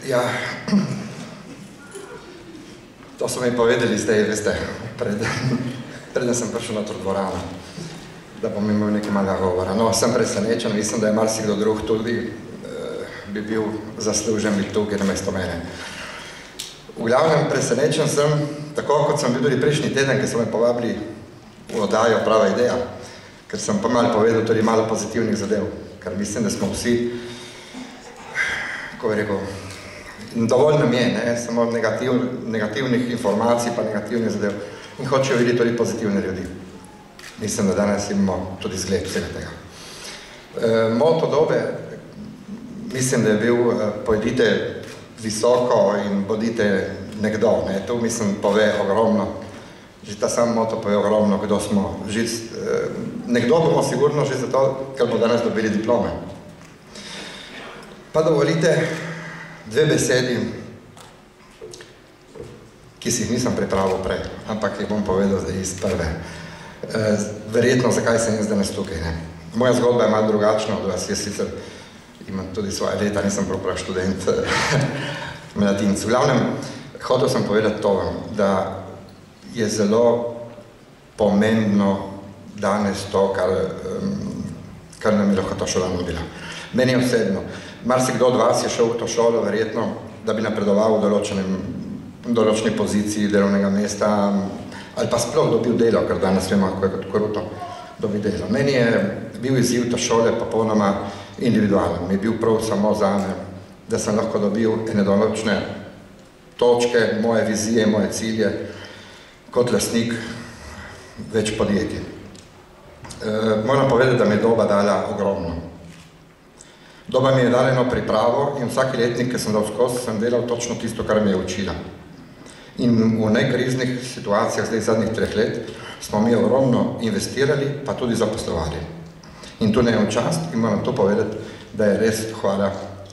Ja, to so mi povedali zdaj, veste, preden sem prišel na to dvorano, da bom imel nekaj malega govora. No, sem presenečen, mislim, da je marsikdo drug tudi bi bil zaslužen biti tukaj namesto mene. V glavnem presenečen sem, tako kot sem bil tudi prejšnji teden, ker so me povabili v oddajo Prava ideja, ker sem pa malo povedal tudi malo pozitivnih zadev, ker mislim, da smo vsi, ko bi rekel, dovolj nam je, ne, samo negativnih informacij pa negativnih zadev in hočejo videti tudi pozitivne ljudi. Mislim, da danes imamo tudi zgled vsega tega. Moto dobe, mislim, da je bil pojdite visoko in bodite nekdo, ne, to mislim pove ogromno, že ta sam moto pove ogromno, kdo smo, nekdo bomo sigurno že zato, ker bo danes dobili diplome. Pa dovolite dve besedi, ki si jih nisem pripravil prej, ampak jih bom povedal zdaj iz prve. Verjetno, zakaj sem jaz danes tukaj, ne. Moja zgodba je malo drugačna od vas, jaz sicer imam tudi svoje leta, nisem prav študent mladinc. V glavnem, hotel sem povedati to, da je zelo pomembno danes to, kar nam je lahko ta šola nudila. Meni osebno, marsikdo od vas je šel v to šolo, verjetno, da bi napredoval v določeni poziciji delovnega mesta ali pa sploh dobil delo, ker danes vemo, kako je kot kruto dobi delo. Meni je bil izziv ta šole popolnoma individualen. Mi je bil prav samo zame, da sem lahko dobil ene določne točke, moje vizije, moje cilje kot lastnik več podjetij. Moram povedati, da mi je doba dala ogromno. Doba mi je dala eno pripravo in vsaki letnik, ki sem dal skozi, sem delal točno tisto, kar mi je učila. In v najkriznih situacijah, zdaj zadnjih 3 let, smo mi ogromno investirali, pa tudi zaposlovali. In tu ne je čast in moram to povedati, da je res hvala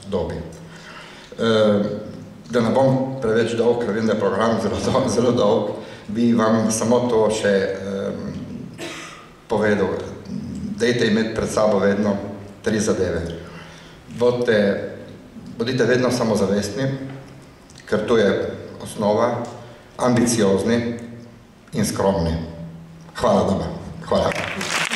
dobi. Da ne bom preveč dolg, ker vem, da je program zelo dolg, bi vam samo to še povedal. Dajte imeti pred sabo vedno 3 zadeve. Bodite vedno samozavestni, ker to je osnova, ambiciozni in skromni. Hvala doba. Hvala.